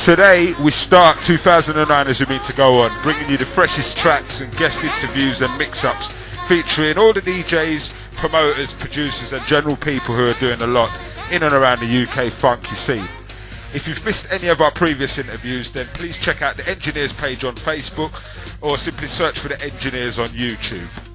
Today we start 2009 as we mean to go on, bringing you the freshest tracks and guest interviews and mix-ups featuring all the DJs, promoters, producers and general people who are doing a lot in and around the UK funky scene. If you've missed any of our previous interviews, then please check out the Engin-Ears page on Facebook or simply search for the Engin-Ears on YouTube.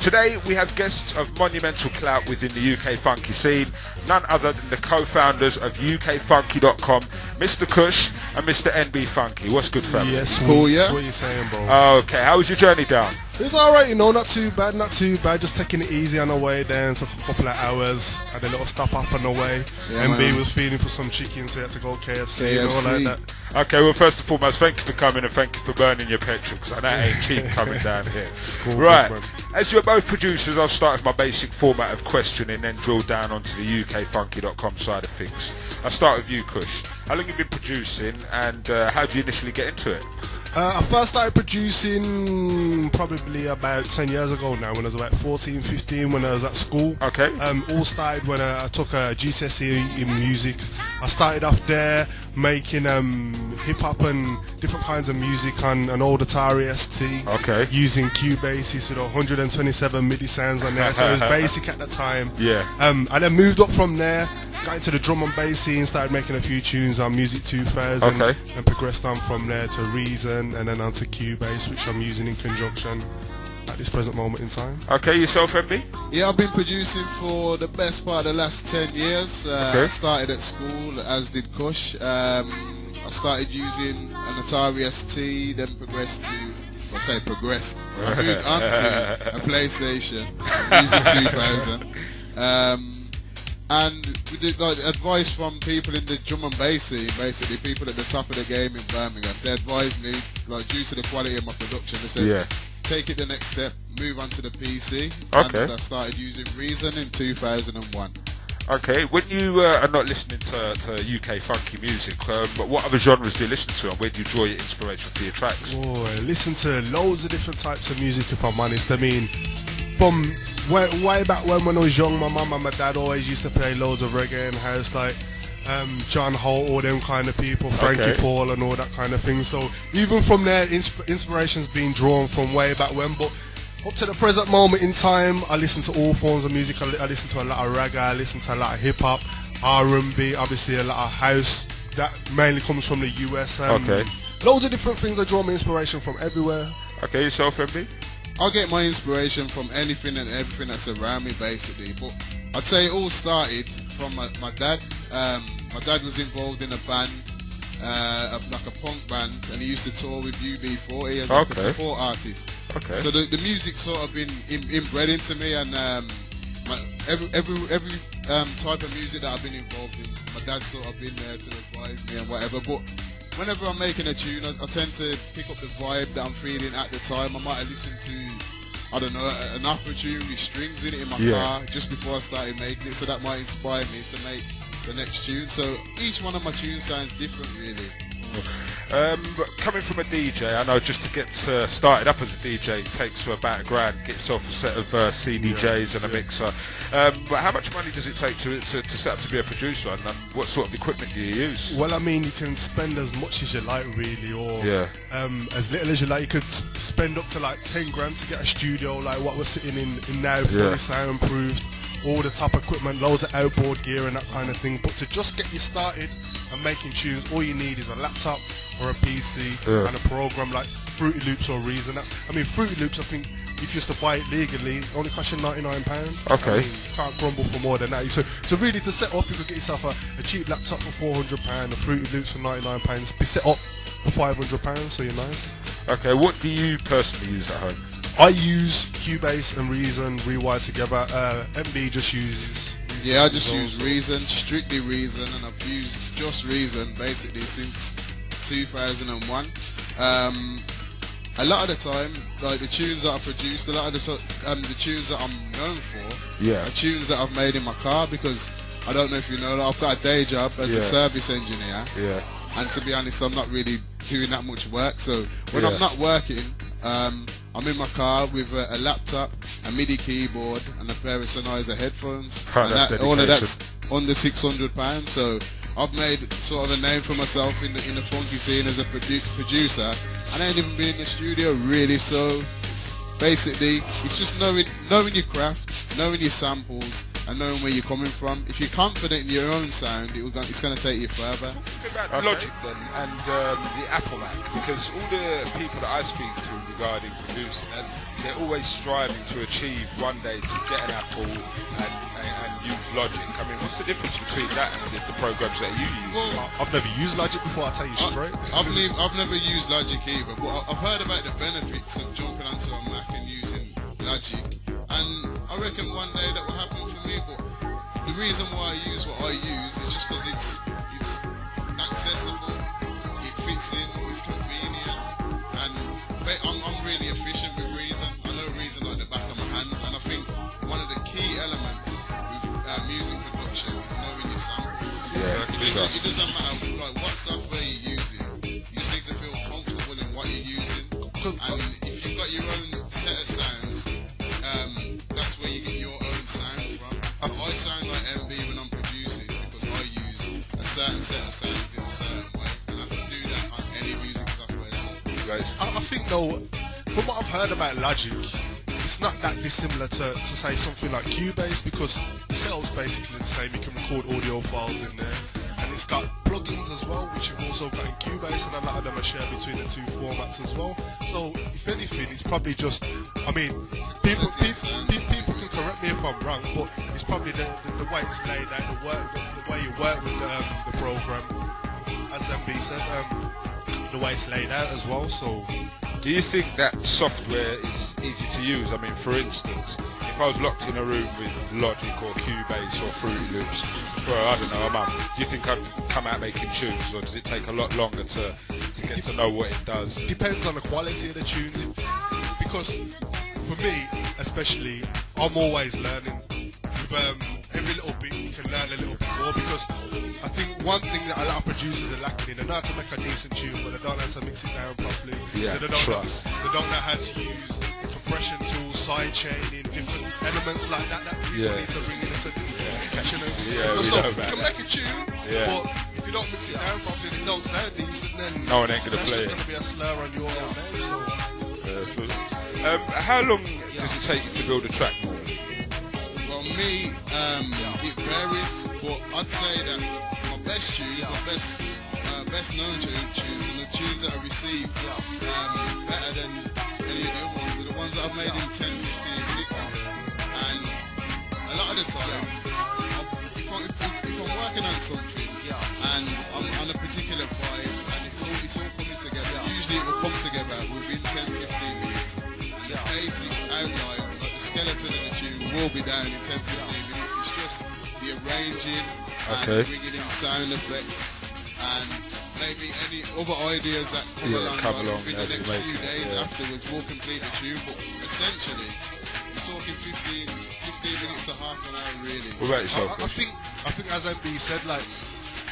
Today we have guests of monumental clout within the UK funky scene, none other than the co-founders of UKfunky.com, Mr. Kush and Mr. NB Funky. What's good, fam? Yes, cool, yeah. That's what you're saying, bro. Okay, how was your journey down? It's alright, you know, not too bad, just taking it easy on the way then, took a couple of hours, had a little stop up on the way. Yeah, NB was feeling for some chicken, so he had to go KFC, you know, like that. Okay, well, first and foremost, thank you for coming and thank you for burning your petrol, because I know it ain't cheap coming down here. Cool, right, man. as you're both producers, I'll start with my basic format of questioning, then drill down onto the UKfunky.com side of things. I'll start with you, Kush. How long have you been producing, and how did you initially get into it? I first started producing probably about 10 years ago now, when I was about 14, 15, when I was at school. Okay. All started when I took a GCSE in music. I started off there making hip-hop and different kinds of music on an old Atari ST. Okay. Using Cubases with 127 MIDI sounds on there, so it was basic at the time. Yeah. I then moved up from there, got into the drum and bass scene, started making a few tunes on Music 2000, okay, and progressed on from there to Reason, and then onto Cubase, which I'm using in conjunction at this present moment in time. Okay, yourself, MB? Yeah, I've been producing for the best part of the last 10 years. Okay. I started at school, as did Kush. I started using an Atari ST, then progressed to, I moved on to a PlayStation, Music 2000. And with the advice from people in the drum and bass scene, basically people at the top of the game in Birmingham, they advised me, like due to the quality of my production, they said, yeah, take it the next step, move on to the PC. Okay. And I started using Reason in 2001. Okay, when you are not listening to UK funky music, but what other genres do you listen to, and where do you draw your inspiration for your tracks? Oh, I listen to loads of different types of music, if I'm honest. I mean, from way back when I was young, my mum and my dad always used to play loads of reggae and house, like John Holt, all them kind of people, Frankie Paul and all that kind of thing. So even from there, inspiration's been drawn from way back when, but up to the present moment in time, I listen to all forms of music. I listen to a lot of reggae, I listen to a lot of hip-hop, R&B, obviously a lot of house. That mainly comes from the US. Okay. Loads of different things. I draw my inspiration from everywhere. Okay, yourself, MB? I get my inspiration from anything and everything that's around me, basically. But I'd say it all started from my dad. My dad was involved in a band, like a punk band, and he used to tour with UB40 as like a support artist. Okay. So the music sort of been inbred into me, and every type of music that I've been involved in, my dad's sort of been there to advise me and whatever. But whenever I'm making a tune, I tend to pick up the vibe that I'm feeling at the time. I might have listened to, I don't know, an opera tune with strings in it in my car just before I started making it, so that might inspire me to make the next tune. So each one of my tunes sounds different, really. Coming from a DJ, I know just to get started up as a DJ takes about $1,000, get yourself a set of CDJs and a mixer. But how much money does it take to set up to be a producer, and what sort of equipment do you use? Well, I mean, you can spend as much as you like, really, or as little as you like. You could spend up to like $10,000 to get a studio like what we're sitting in now, fully soundproofed, all the top equipment, loads of outboard gear and that kind of thing. But to just get you started and making tunes, all you need is a laptop or a PC and a program like Fruity Loops or Reason. I mean, Fruity Loops, I think if you used to buy it legally, it only costs you £99. Okay. I mean, you can't grumble for more than that. So really, to set up, you could get yourself a cheap laptop for £400, a Fruity Loops for £99, be set up for £500, so you're nice. Okay, what do you personally use at home? I use Cubase and Reason rewired together. MB just uses Yeah, I just use Reason, strictly Reason, and I've used just Reason basically since 2001. A lot of the time, like the tunes that I produced, a lot of the tunes that I'm known for are tunes that I've made in my car, because I don't know if you know, like, I've got a day job as a service engineer. Yeah. And to be honest, I'm not really doing that much work. So when I'm not working, I'm in my car with a laptop, a MIDI keyboard, and a pair of Sennheiser headphones. And all of that's under £600. So I've made sort of a name for myself in the funky scene as a producer, and I ain't even been in the studio really. So basically, it's just knowing your craft, knowing your samples, and knowing where you're coming from. If you're confident in your own sound, it's going to take you further. Talk about Logic then, and the Apple Mac, because all the people that I speak to regarding producing, and they're always striving to achieve one day to get an Apple and use Logic. I mean, what's the difference between that and the programs that you use? Well, I've never used Logic before, I'll tell you straight. I've never used Logic either, but I've heard about the benefits of jumping onto a Mac and using Logic, and I reckon one day that will happen for me. But the reason why I use what I use is just because it's accessible, it fits in, it's convenient, and I'm really efficient with Reason. I know Reason like the back of my hand, and I think one of the key elements with music production is knowing your samples. Yeah, it doesn't matter like what software you're using, you just need to feel comfortable in what you're using. And if you've got your own set of sounds, that's where you get your own sound from. I sound like MV when I'm producing because I use a certain set of sounds in a certain way, and I can do that on any music software. So. I think though, from what I've heard about Logic, it's not that dissimilar to say something like Cubase, because the setup's basically the same. You can record audio files in there, and it's got plugins as well, which you've also got in Cubase, and a lot of them are shared between the two formats as well. So if anything, it's probably just, I mean, people can correct me if I'm wrong, but it's probably the way it's laid out, the way you work with the program, as MB said, the way it's laid out as well. So do you think that software is easy to use? I mean, for instance, if I was locked in a room with Logic or Cubase or Fruity Loops for, I don't know, a month, do you think I'd come out making tunes, or does it take a lot longer to get to know what it does? Depends on the quality of the tunes, because for me especially, I'm always learning. With every little bit you can learn a little bit more, because I think one thing that a lot of producers are lacking in, they know how to make a decent tune, but they don't know how to mix it down properly. Yeah, so they don't know how to use compression tools, side chaining, different elements like that people need to bring into the kitchen. So you can make a tune, but if you don't mix it down properly, it don't sound decent, then no one ain't gonna play it. That's just going to be a slur on your own name. How long does it take you to build a track? Well, me, it varies, but I'd say that my best tunes, best known tunes, and the tunes that I receive better than any of the other ones, are the ones that I've made in 10-15 minutes. And a lot of the time, if I'm working on something and I'm on a particular vibe and it's all coming together, usually it will come together within 10-15 minutes. And the basic outline, like the skeleton of the tune, will be down in 10-15 minutes. It's just the arranging and bringing in sound effects and maybe any other ideas that come along within the next few days afterwards will complete the tune. But essentially, we're talking 15 minutes to half an hour really. What about yourself? I think as MB said, like,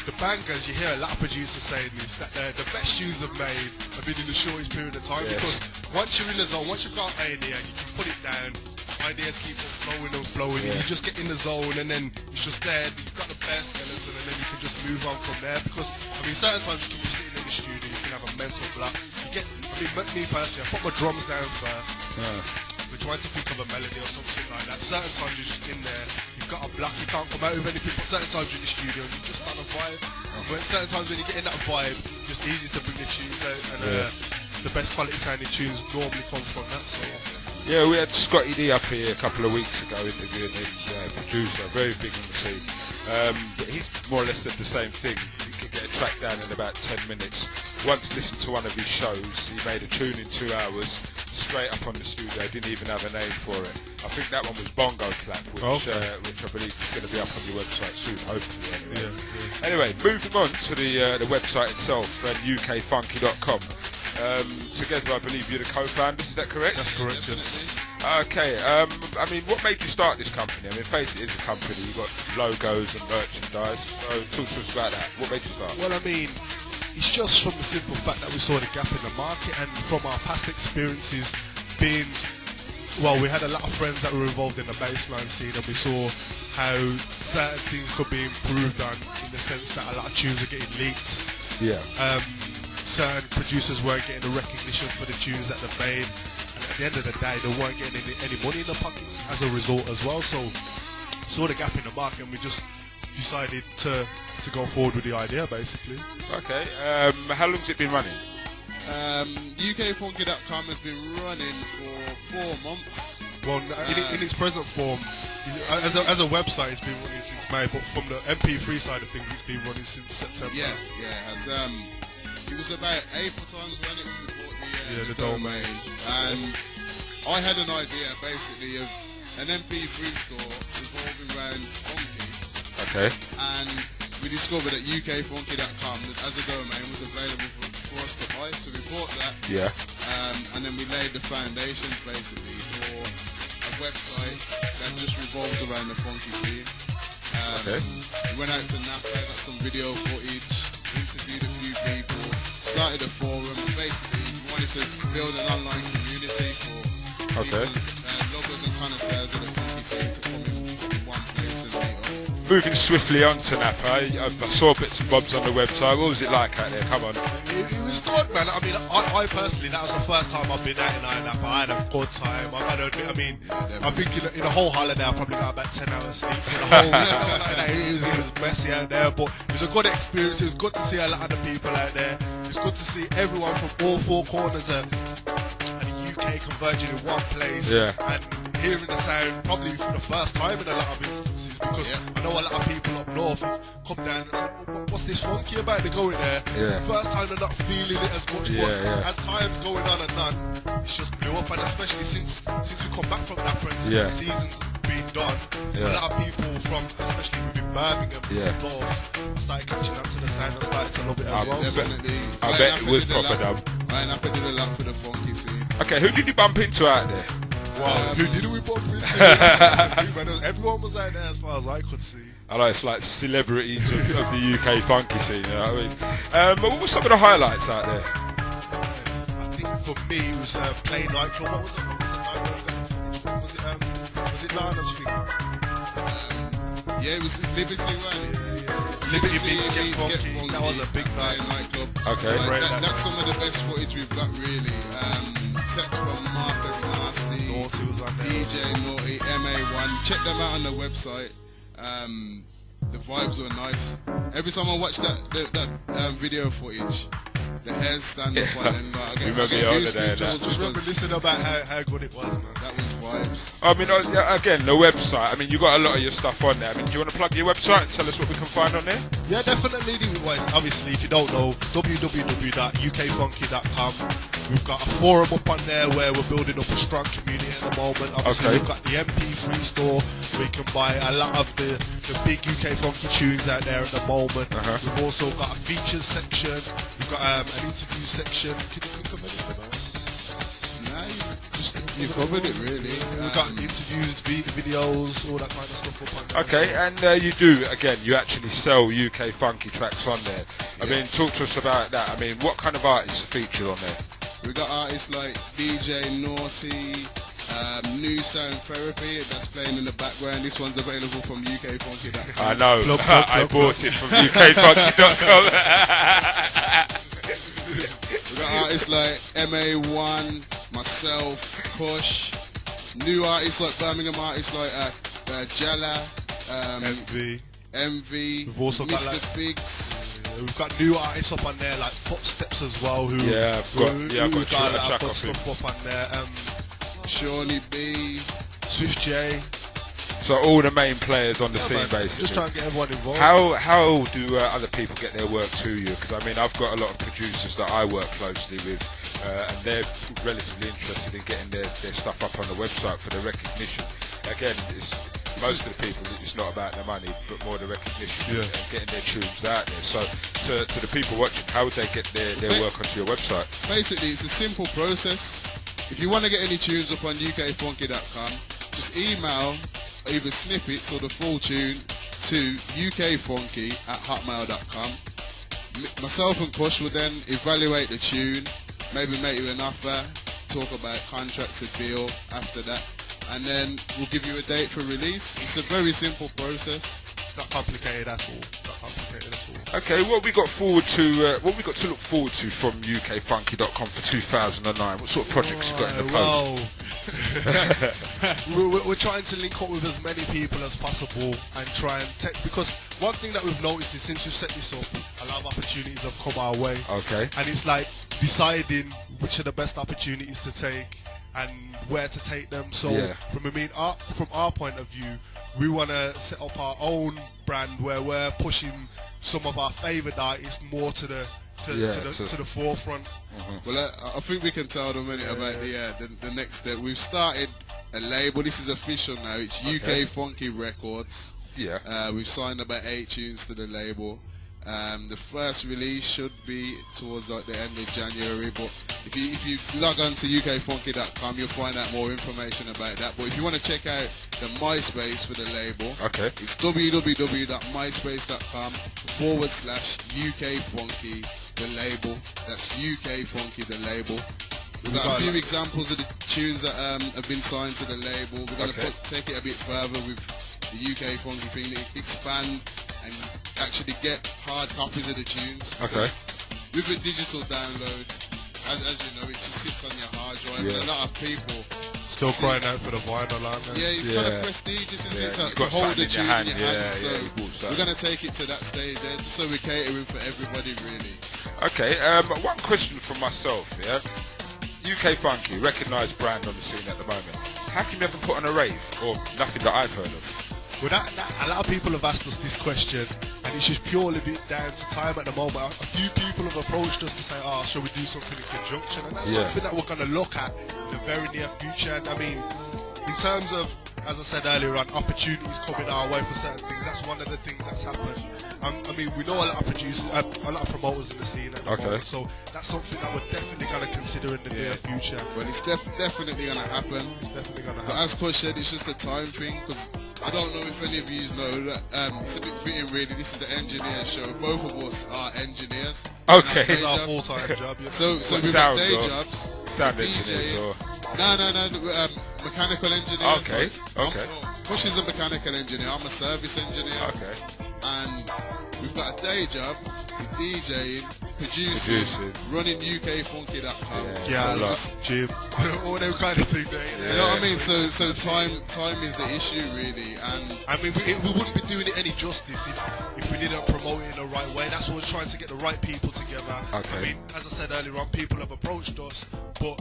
the bangers, you hear a lot of producers saying this, that the best tunes have made have been in the shortest period of time, because once you're in the zone, once you've got an idea, you can put it down, ideas keep on flowing, and you just get in the zone, and then it's just there, you've got the best skeleton, and then you can just move on from there. Because, I mean, certain times you can be sitting in the studio, you can have a mental block. Me personally, I put my drums down first. We're trying to think of a melody or something like that. Certain times you're just in there, you've got a block, you can't come out with anything, but certain times you're in the studio and you're just on a vibe. But certain times when you get in that vibe, it's just easy to bring the tunes out, and the best quality sounding tunes normally come from that. So yeah, we had Scotty D up here a couple of weeks ago interviewing him, producer, very big in the scene. But he's more or less said the same thing. You can get a track down in about 10 minutes. Once listened to one of his shows, he made a tune in 2 hours, straight up on the studio, didn't even have a name for it. I think that one was Bongo Clap, which I believe is going to be up on your website soon, hopefully. Anyway, moving on to the website itself, ukfunky.com. Together, I believe you're the co-founders, is that correct? that's correct, yes. Okay, I mean, what made you start this company? I mean, face it, is a company, you've got logos and merchandise, so talk to us about that. What made you start? Well, I mean, it's just from the simple fact that we saw the gap in the market, and from our past experiences being well, we had a lot of friends that were involved in the bassline scene, and we saw how certain things could be improved on, in the sense that a lot of tunes are getting leaked. Yeah. Certain producers weren't getting the recognition for the tunes that they've made, and at the end of the day, they weren't getting any money in their pockets as a result as well. So, saw the gap in the market, and we just decided to go forward with the idea, basically. Okay. How long's it been running? UKfunky.com has been running for 4 months. Well, in its present form, as a website, it's been running since May, but from the MP3 side of things, it's been running since September. Yeah, as it was about April times when we bought the domain, and I had an idea basically of an MP3 store revolving around funky. Okay. And we discovered that UKfunky.com as a domain was available for us to buy, so we bought that. Yeah. And then we laid the foundations basically for a website that just revolves around the funky scene. Okay. We went out to Napa, got some video footage, interviewed a few people, started a forum, and basically we wanted to build an online community for people, lovers and connoisseurs of the funky scene to come in one place and meet up. Moving swiftly on to Napa, I saw bits and bobs on the website. What was it like out there? Come on. It was good, man. I mean, I personally, that was the first time I've been out in Napa. I had a good time. I gotta admit, I mean, I think in the whole holiday I probably got about 10 hours sleep. In the whole it was messy out there, but it was a good experience. It was good to see a lot of the people out there. It's good to see everyone from all 4 corners of the UK converging in one place. Yeah. And hearing the sound probably for the first time in a lot of instances, because I know a lot of people up north have come down and said, what's this funky about? They're going there. Yeah. First time they're not feeling it as much, but as time's going on and on, it's just blew up. And especially since we come back from Napa and since the season's been done, a lot of people from, especially within Birmingham, north, started catching up to the sound and started to love it as well. Definitely. I bet it was proper dub. Napa did a lot for the funky scene. Okay, who did you bump into out there? Wow, who did we bump into? Everyone was out there as far as I could see. I know, it's like celebrities of the UK funky scene, you know what I mean? But what were some of the highlights out there? I think for me it was Play Nightclub. What was it? Was it Lana's thing? Yeah, it was Liberty, right? Liberty Beats Get Funky. That was a big nightclub. Okay. That's some of the best footage we've got, really. Text from Marcus Nasty, Naughty was on there. DJ Naughty, MA1. Check them out on the website. The vibes were nice. Every time I watch that video footage, the hairs stand up on end. I get just reminiscing about how good it was, man. That was vibes. I mean, again, the website. I mean, you got a lot of your stuff on there. I mean, do you want to plug your website and tell us what we can find on there? Yeah, definitely. Obviously, if you don't know, www.ukfunky.com. We've got a forum up on there where we're building up a strong community at the moment. Obviously, we've got the MP3 store where you can buy a lot of the big UK funky tunes out there at the moment. We've also got a features section. We've got an interview section. Can you think of anything else? You covered it, really. We've got interviews, videos, all that kind of stuff up on there. Okay, and you do, again, you actually sell UK funky tracks on there. I mean, talk to us about that. I mean, what kind of artists are featured on there? We got artists like DJ Naughty, New Sound Therapy, that's playing in the background. This one's available from UKfunky.com. I know, I bought it from UKfunky.com. We got artists like MA1, myself, Push, new artists like Birmingham artists like Jella, MV, we've also got Mr. Figs. We've got new artists up on there like Footsteps as well. I've got a track off him. Up on there. Shawnee B, Swift J. So all the main players on the scene, basically. Just trying to get everyone involved. How do other people get their work to you? Because I mean, I've got a lot of producers that I work closely with, and they're relatively interested in getting their stuff up on the website for the recognition. Again, most of the people, it's not about the money, but more the recognition and getting their tunes out there. So to the people watching, how would they get their work onto your website? Basically, it's a simple process. If you want to get any tunes up on ukfunky.com, just email either snippets or the full tune to ukfunky@hotmail.com. Myself and Push will then evaluate the tune, maybe make you an offer to talk about contracts and deal after that, and then we'll give you a date for release. It's a very simple process. Not complicated at all. Not complicated at all. Okay, what we got forward to? What we got to look forward to from UKFunky.com for 2009? What sort of projects you got in the post? We're trying to link up with as many people as possible and try and take, because one thing that we've noticed is since we set this up, a lot of opportunities have come our way. Okay. And it's like deciding which are the best opportunities to take and where to take them. So from our point of view, we want to set up our own brand where we're pushing some of our favourite artists more to the forefront. Well, I think we can tell them about the next step. We've started a label. This is official now. It's UK Funky Records. Yeah. We've signed about 8 tunes to the label. The first release should be towards like the end of January, but if you log on to ukfunky.com, you'll find out more information about that. But if you want to check out the MySpace for the label, it's www.myspace.com/UKFunky the label. That's UKFunky the label. We've got a few examples of the tunes that have been signed to the label. We're going to take it a bit further with the UK Funky thing, expand and actually get hard copies of the tunes. With a digital download, as you know, it just sits on your hard drive, and a lot of people still crying out for the vinyl, aren't they? Yeah, it's kind of prestigious, isn't it, to hold the tune in your hand. So we're going to take it to that stage there, just so we're catering for everybody, really. Okay, one question from myself, UK Funky, recognised brand on the scene at the moment. How can you ever put on a rave, or nothing that I've heard of? Well, a lot of people have asked us this question, and it's just purely down to time at the moment. A few people have approached us to say, shall we do something in conjunction? And that's something that we're going to look at in the very near future. And I mean, in terms of, as I said earlier on, opportunities coming our way for certain things, that's one of the things that's happened. I mean, we know a lot of producers, a lot of promoters in the scene at the moment, so that's something that we're definitely going to consider in the near future. Well, it's definitely going to happen. It's definitely going to happen. But as Coach said, it's just a time thing, because I don't know if any of you know that it's a bit fitting, really. This is the Engin-Ears show. Both of us are engineers. Okay. It's our full-time job. So we've got day jobs. Sound engineers or... No, mechanical engineers. Okay. Push is a mechanical engineer. I'm a service engineer. Okay. And we've got a day job with DJing, producing, running UKFunky.com. Gym, all them kind of things. You know what I mean? So time is the issue, really. And I mean, we wouldn't be doing it any justice if we didn't promote it in the right way. That's why we're trying to get the right people together. I mean, as I said earlier on, people have approached us, but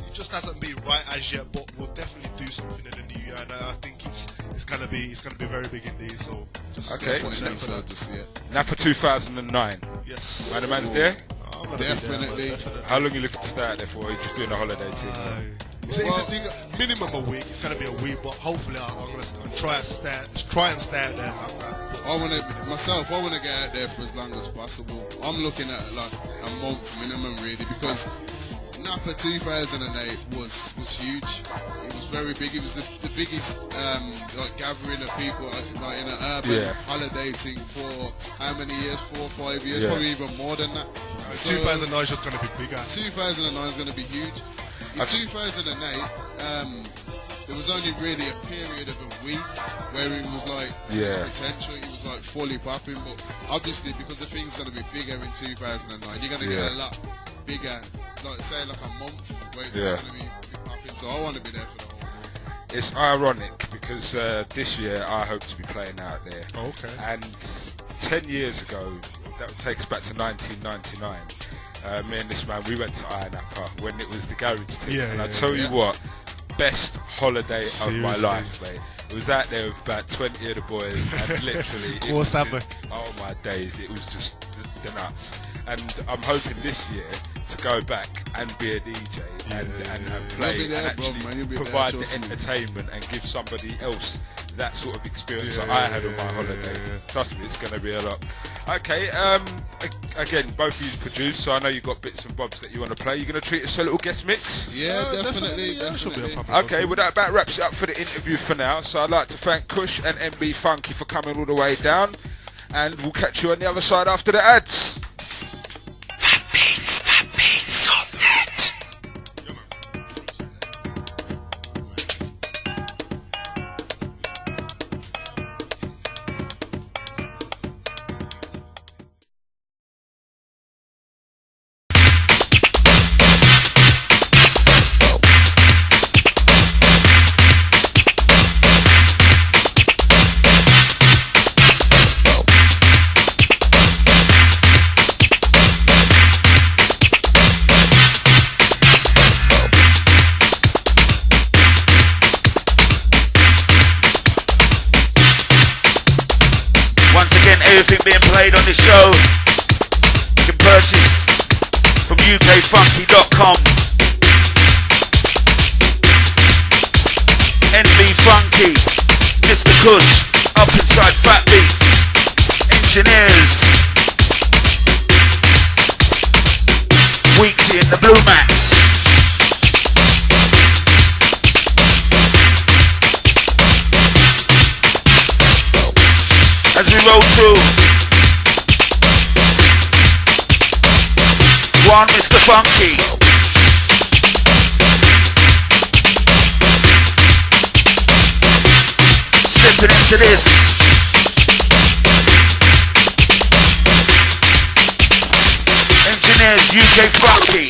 it just hasn't been right as yet. But we'll definitely do something in the new year, and I think it's gonna be very big indeed. So just Napa 2009. Yes. And the man's there. Definitely. How long are you looking to stay out there for? Are you just doing a holiday too? It's a thing, minimum a week. It's gonna be a week, but hopefully I'm gonna try and stay out there. I want to get out there for as long as possible. I'm looking at like a month minimum, really, because Napa 2008 was huge. It was very big. It was the biggest like gathering of people like in an urban holiday thing for how many years? 4 or 5 years, probably even more than that. So 2009 is just going to be bigger. 2009 is going to be huge. In 2008, there was only really a period of a week where it was like potential. It was like fully popping, but obviously because the thing's going to be bigger in 2009, you're going to get a lot bigger. Like say like a month where it's going to be popping. So I want to be there for the whole month. It's ironic because this year I hope to be playing out there. Okay. And 10 years ago, that would take us back to 1999. Me and this man, we went to Napa when it was the garage team. And I tell you what, best holiday of my life, mate. It was out there with about 20 of the boys, and literally, it was just, oh my days, it was just the nuts. And I'm hoping this year to go back and be a DJ and play and actually provide the entertainment and give somebody else that sort of experience that I had on my holiday. Trust me, it's going to be a lot. Okay, again, both of you produce, so I know you've got bits and bobs that you want to play. You're going to treat us to a little guest mix? Yeah, definitely. Okay, well that about wraps it up for the interview for now. So I'd like to thank Kush and MB Funky for coming all the way down, and we'll catch you on the other side after the ads. PHATBEATS.net. Music being played on the show. You can purchase from ukfunky.com. NB Funky, Mr. Kush, up inside PHATBEATS, Engin-Ears, Weeksy in the Blue Mats. As we roll through, one Mr. Funky. Stepping into this. Engin-Ears, UK Funky.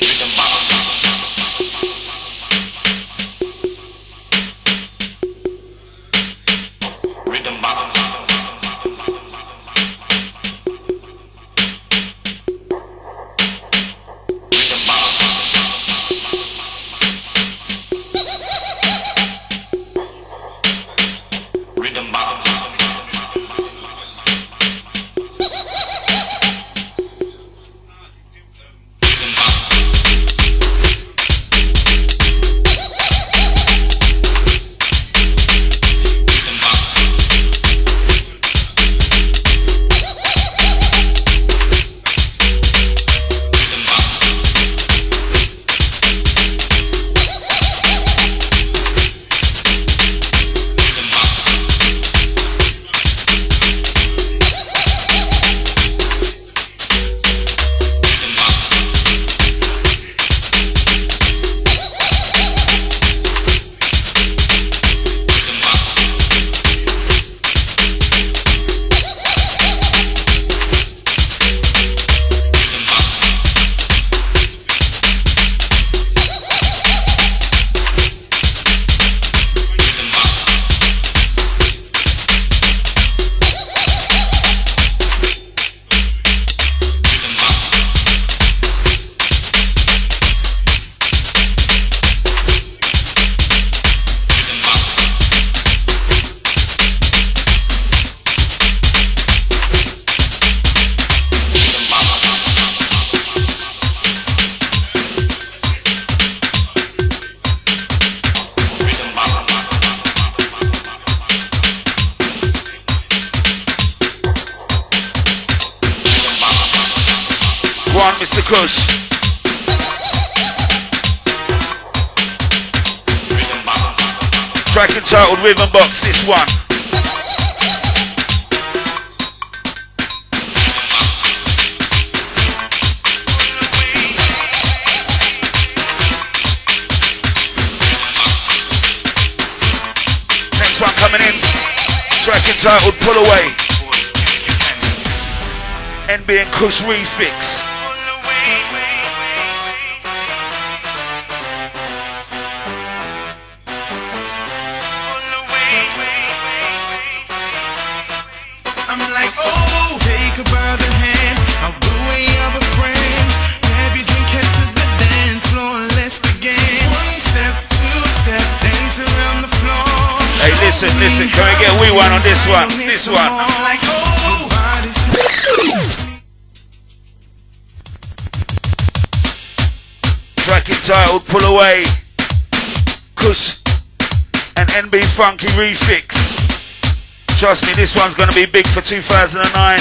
One Mr. Kush. Track entitled Rhythm Box, this one. Next one coming in. Track entitled Pull Away. NB and Kush Refix. Listen, can we get a wee one on this one? This one. Track entitled Pull Away. Kush and NB Funky Refix. Trust me, this one's gonna be big for 2009.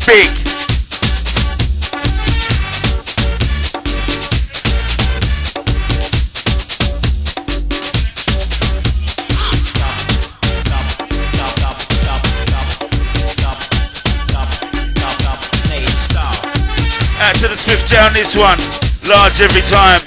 Big. Out to the Swift J on this one. Large every time.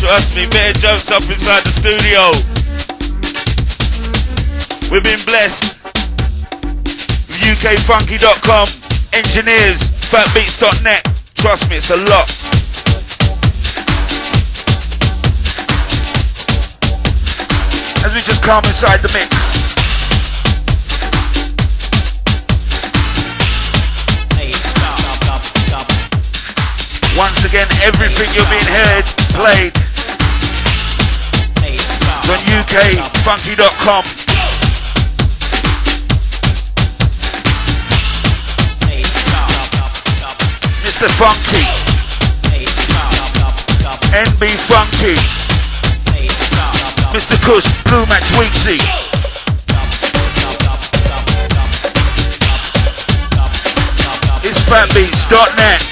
Trust me, better jokes up inside the studio. We've been blessed with ukfunky.com, Engin-Ears, PHATBEATS.net. Trust me, it's a lot. As we just come inside the mix. Once again, everything you're being heard, played on ukfunky.com. Mr. Funky, NB Funky, Mr. Kush, Blue Max Weeksy. It's PHATBEATS.net.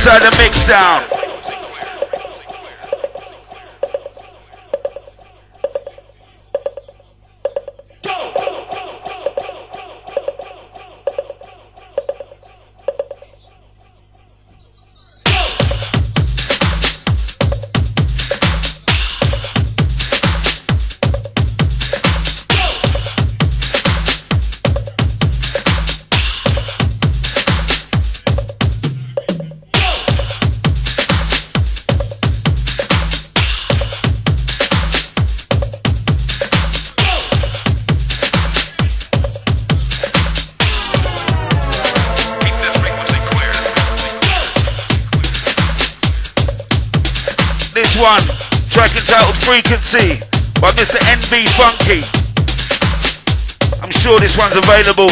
Inside the mix down. This one, track entitled Frequency by Mr. NB Funky. I'm sure this one's available.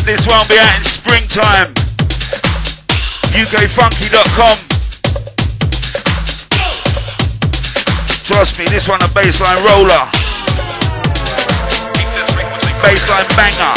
This one will be out in springtime. ukfunky.com. Trust me, this one a bassline roller. Bassline banger.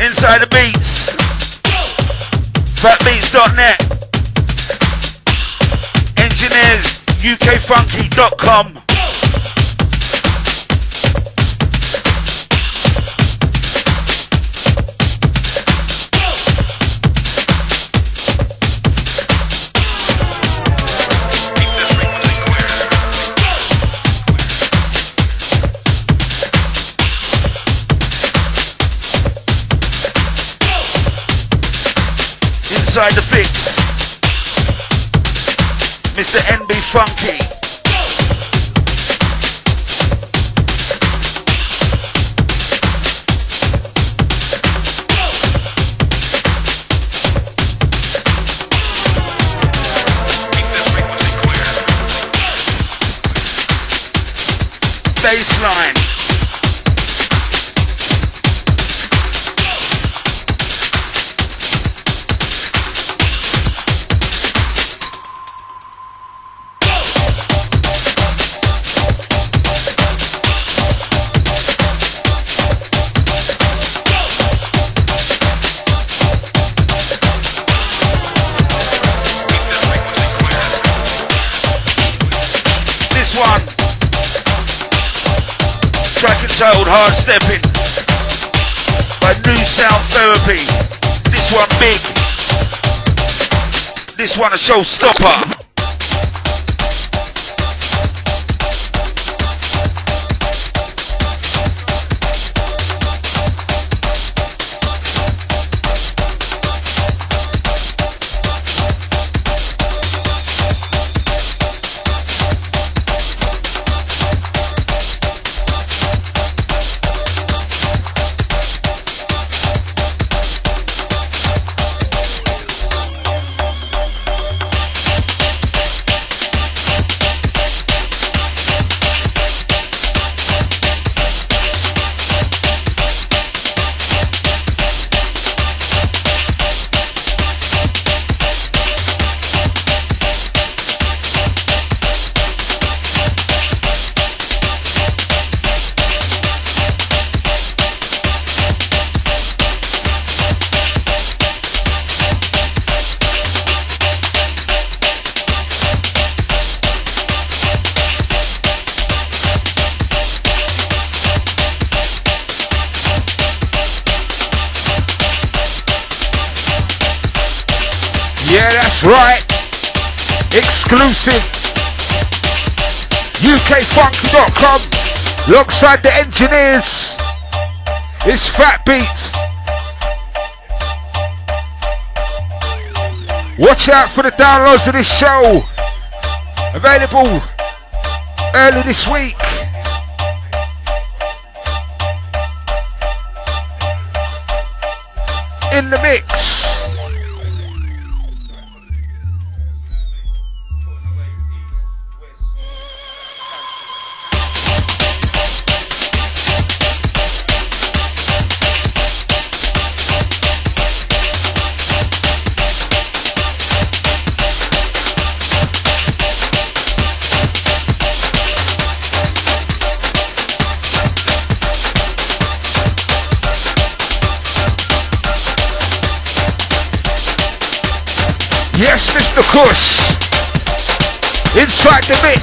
Inside the beats, PHATBEATS.net, Engin-Ears, ukfunky.com. inside the fix. Mr. NB Funky. Baseline. This one. Track entitled Hard Stepping by New Sound Therapy. This one big. This one a showstopper. Yeah, that's right. Exclusive. UKFunky.com. Alongside the Engin-Ears. It's PHATBEATS. Watch out for the downloads of this show. Available early this week. In the mix. Yes, Mr. Kush. Inside the mix.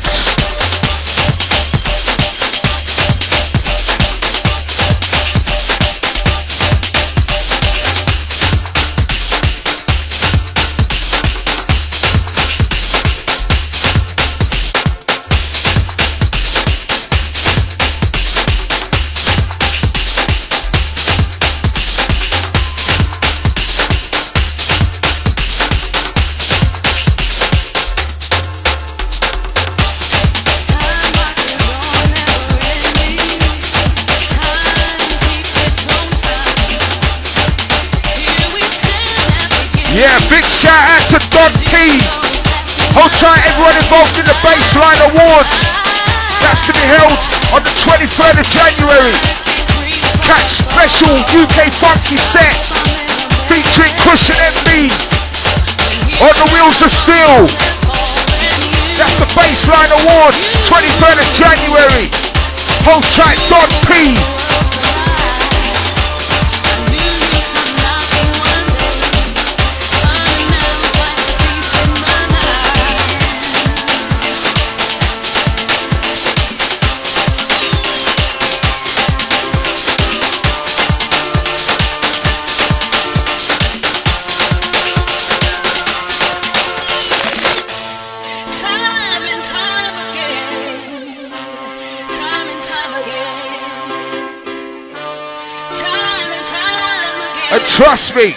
Yeah, big shout out to Don P. Hold tight, everyone involved in the Baseline Awards. That's to be held on the 23rd of January. Catch special UK funky set featuring Kush and MB on the Wheels of Steel. That's the Baseline Awards, 23rd of January. Hold tight, Don P. And trust me,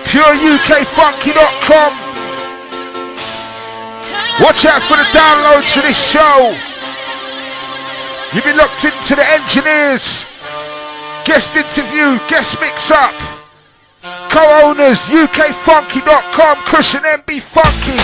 PureUKFunky.com. Watch out for the downloads to this show. You've been locked into the Engin-Ears. Guest interview, guest mix up. Co-owners, UKFunky.com, Cushion MB Funky.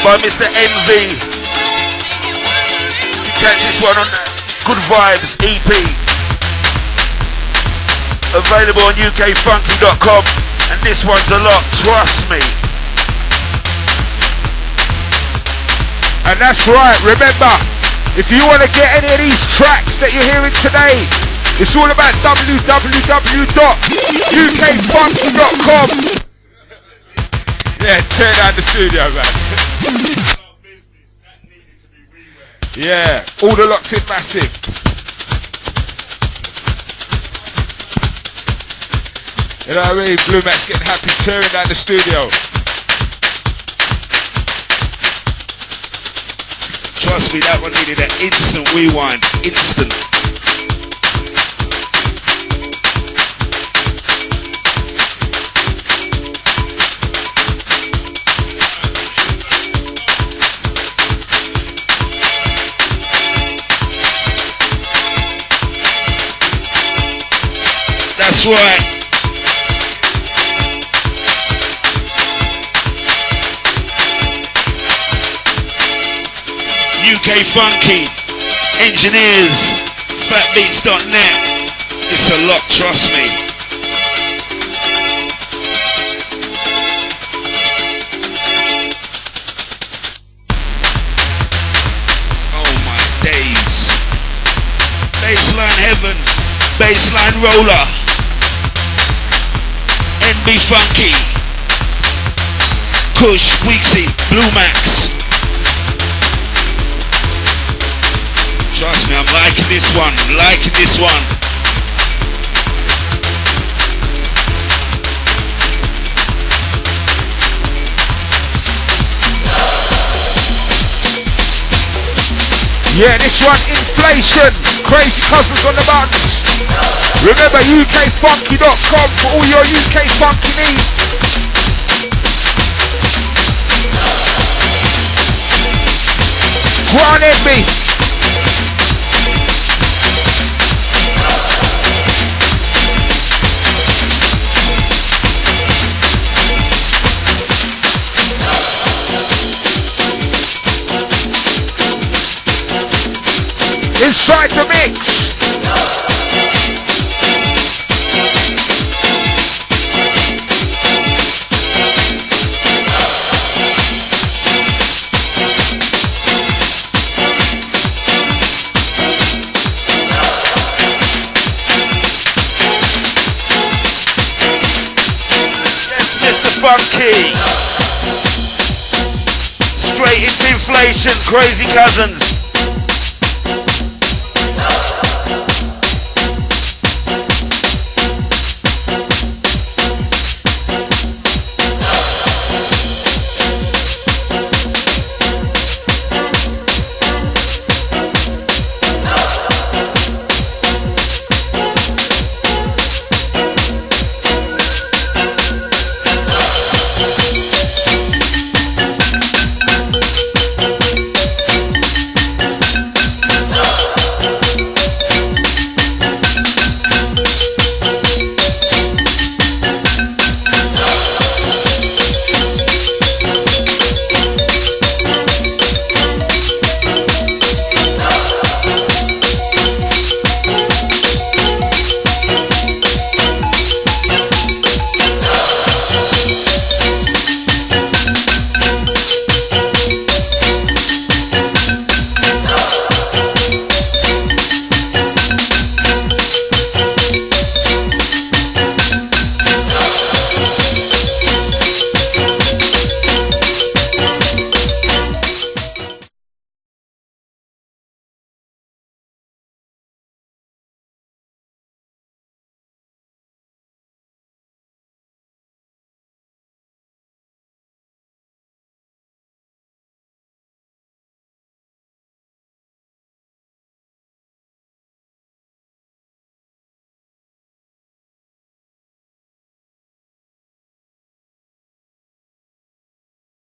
By Mr. Envy. You catch this one on Good Vibes EP. Available on UKFunky.com. And this one's a lot, trust me. And that's right, remember, if you want to get any of these tracks that you're hearing today, it's all about www.ukfunky.com. Yeah, turn down the studio, man. Yeah, all the locked in massive. You know what I mean? Blue Max getting happy, tearing down the studio. Trust me, that one needed an instant rewind. Instant. That's right. UK Funky, Engin-Ears, PHATBEATS.net. It's a lot, trust me. Oh my days. Baseline heaven, baseline roller. NB Funky, Kush, Weeksy, Blue Max. Trust me, I'm liking this one, liking this one. Yeah, this one, Inflation, Crazy Cousins on the buttons. Remember UKFunky.com for all your UK funky needs. Go on, Envy. funky. Straight into inflation, crazy cousins.